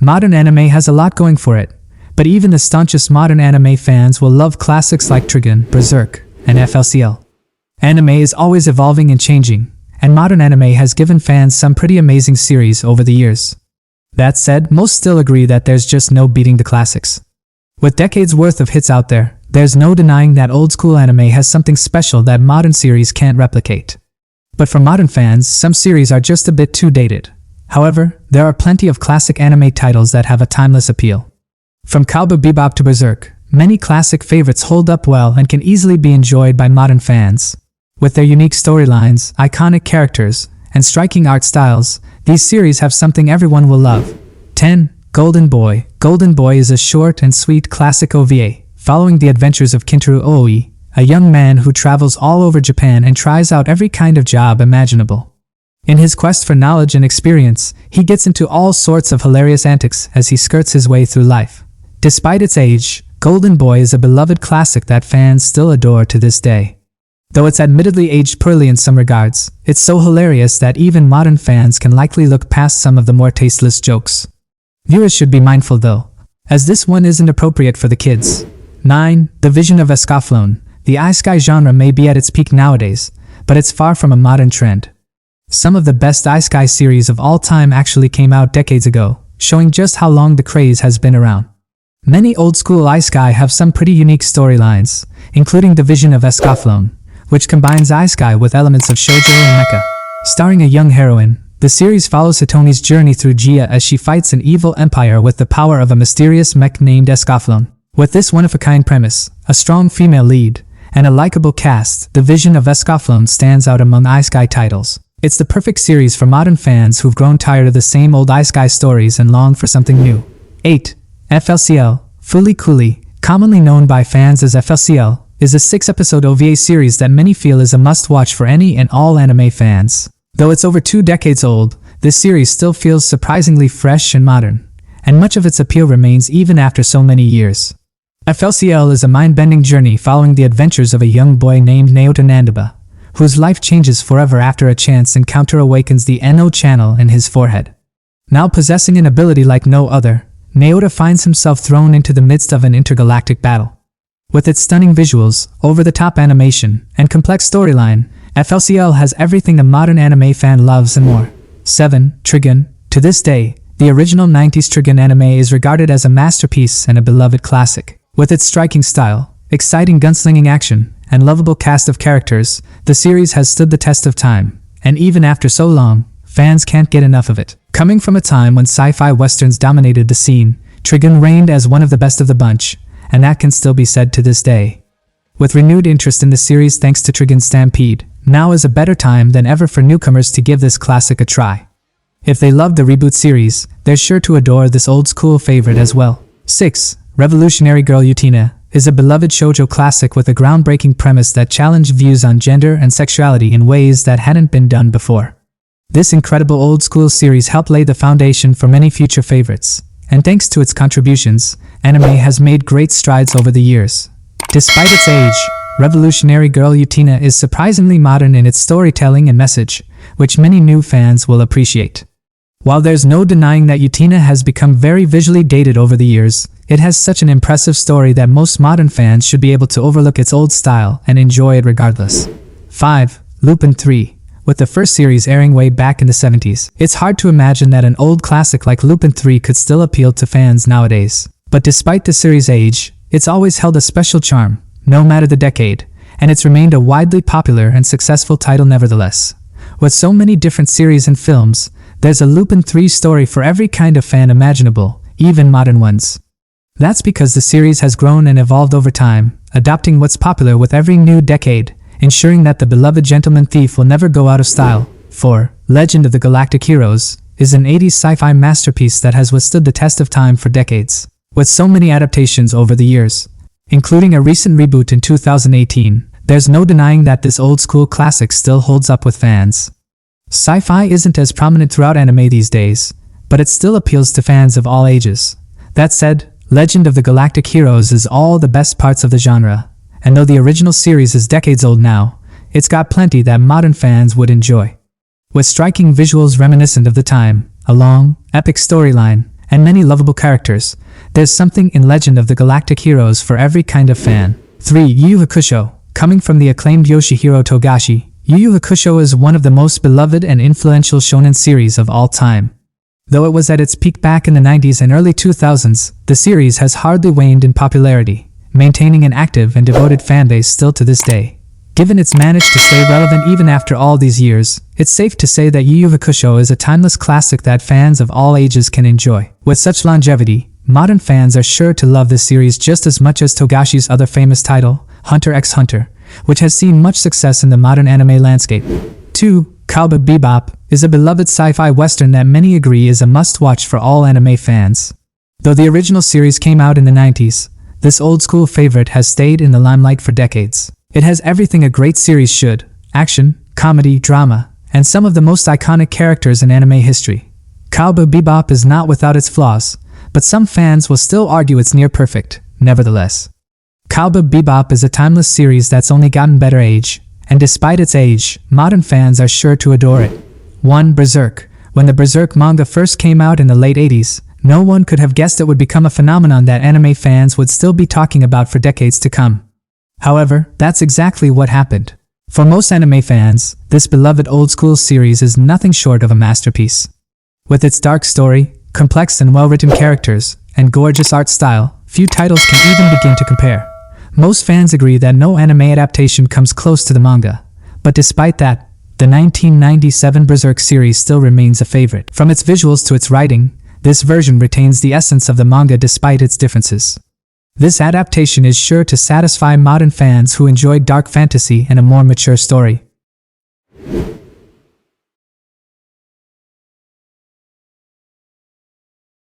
Modern anime has a lot going for it, but even the staunchest modern anime fans will love classics like Trigon, Berserk, and Flcl. Anime is always evolving and changing, and modern anime has given fans some pretty amazing series over the years. That said, most still agree that there's just no beating the classics. With decades worth of hits out there, there's no denying that old school anime has something special that modern series can't replicate. But for modern fans, some series are just a bit too dated. However, there are plenty of classic anime titles that have a timeless appeal. From Cowboy Bebop to Berserk, many classic favorites hold up well and can easily be enjoyed by modern fans. With their unique storylines, iconic characters, and striking art styles, these series have something everyone will love. 10. Golden Boy. Golden Boy is a short and sweet classic OVA, following the adventures of Kintaro Ooi, a young man who travels all over Japan and tries out every kind of job imaginable. In his quest for knowledge and experience, he gets into all sorts of hilarious antics as he skirts his way through life. Despite its age, Golden Boy is a beloved classic that fans still adore to this day. Though it's admittedly aged poorly in some regards, it's so hilarious that even modern fans can likely look past some of the more tasteless jokes. Viewers should be mindful though, as this one isn't appropriate for the kids. 9. Division of Escaflowne. The isekai genre may be at its peak nowadays, but it's far from a modern trend. Some of the best isekai series of all time actually came out decades ago, showing just how long the craze has been around. Many old-school isekai have some pretty unique storylines, including Division of Escaflowne, which combines isekai with elements of shoujo and mecha. Starring a young heroine, the series follows Hitomi's journey through Gia as she fights an evil empire with the power of a mysterious mech named Escaflowne. With this one-of-a-kind premise, a strong female lead, and a likable cast, Division of Escaflowne stands out among isekai titles. It's the perfect series for modern fans who've grown tired of the same old isekai stories and long for something new. 8. Flcl. Fooly Cooly, commonly known by fans as Flcl, is a 6-episode OVA series that many feel is a must-watch for any and all anime fans. Though it's over 2 decades old, this series still feels surprisingly fresh and modern, and much of its appeal remains even after so many years. Flcl is a mind-bending journey following the adventures of a young boy named Naota Nandaba, whose life changes forever after a chance encounter awakens the NO channel in his forehead. Now possessing an ability like no other, Naota finds himself thrown into the midst of an intergalactic battle. With its stunning visuals, over-the-top animation, and complex storyline, Flcl has everything a modern anime fan loves and more. 7. Trigon. To this day, the original 90s Trigon anime is regarded as a masterpiece and a beloved classic. With its striking style, exciting gunslinging action, and lovable cast of characters, the series has stood the test of time, and even after so long, fans can't get enough of it. Coming from a time when sci-fi westerns dominated the scene, Trigon reigned as one of the best of the bunch, and that can still be said to this day. With renewed interest in the series thanks to Trigon Stampede, now is a better time than ever for newcomers to give this classic a try. If they love the reboot series, they're sure to adore this old-school favorite as well. 6. Revolutionary Girl Utena is a beloved shoujo classic with a groundbreaking premise that challenged views on gender and sexuality in ways that hadn't been done before. This incredible old-school series helped lay the foundation for many future favorites, and thanks to its contributions, anime has made great strides over the years. Despite its age, Revolutionary Girl Utena is surprisingly modern in its storytelling and message, which many new fans will appreciate. While there's no denying that Utena has become very visually dated over the years, it has such an impressive story that most modern fans should be able to overlook its old style and enjoy it regardless. 5. Lupine III. With the first series airing way back in the 70s, it's hard to imagine that an old classic like Lupine III could still appeal to fans nowadays. But despite the series' age, it's always held a special charm, no matter the decade, and it's remained a widely popular and successful title nevertheless. With so many different series and films, there's a Lupine III story for every kind of fan imaginable, even modern ones. That's because the series has grown and evolved over time, adopting what's popular with every new decade, ensuring that the beloved gentleman thief will never go out of style. 4. Legend of the Galactic Heroes is an 80s sci-fi masterpiece that has withstood the test of time for decades. With so many adaptations over the years, including a recent reboot in 2018, there's no denying that this old-school classic still holds up with fans. Sci-fi isn't as prominent throughout anime these days, but it still appeals to fans of all ages. That said, Legend of the Galactic Heroes is all the best parts of the genre, and though the original series is decades old now, it's got plenty that modern fans would enjoy. With striking visuals reminiscent of the time, a long, epic storyline, and many lovable characters, there's something in Legend of the Galactic Heroes for every kind of fan. 3. Yuva Kusho. Coming from the acclaimed Yoshihiro Togashi, Yuva Kusho is one of the most beloved and influential shonen series of all time. Though it was at its peak back in the 90s and early 2000s, the series has hardly waned in popularity, maintaining an active and devoted fanbase still to this day. Given its managed to stay relevant even after all these years, it's safe to say that Yuva Kusho is a timeless classic that fans of all ages can enjoy. With such longevity, modern fans are sure to love this series just as much as Togashi's other famous title, Hunter x Hunter, which has seen much success in the modern anime landscape. 2. Cowboy Bebop is a beloved sci-fi western that many agree is a must-watch for all anime fans. Though the original series came out in the 90s, this old-school favorite has stayed in the limelight for decades. It has everything a great series should: action, comedy, drama, and some of the most iconic characters in anime history. Cowboy Bebop is not without its flaws, but some fans will still argue it's near perfect, nevertheless. Cowboy Bebop is a timeless series that's only gotten better age, and despite its age, modern fans are sure to adore it. 1. Berserk. When the Berserk manga first came out in the late 80s, no one could have guessed it would become a phenomenon that anime fans would still be talking about for decades to come. However, that's exactly what happened. For most anime fans, this beloved old-school series is nothing short of a masterpiece. With its dark story, complex and well-written characters, and gorgeous art style, few titles can even begin to compare. Most fans agree that no anime adaptation comes close to the manga, but despite that, the 1997 Berserk series still remains a favorite. From its visuals to its writing, this version retains the essence of the manga despite its differences. This adaptation is sure to satisfy modern fans who enjoy dark fantasy and a more mature story.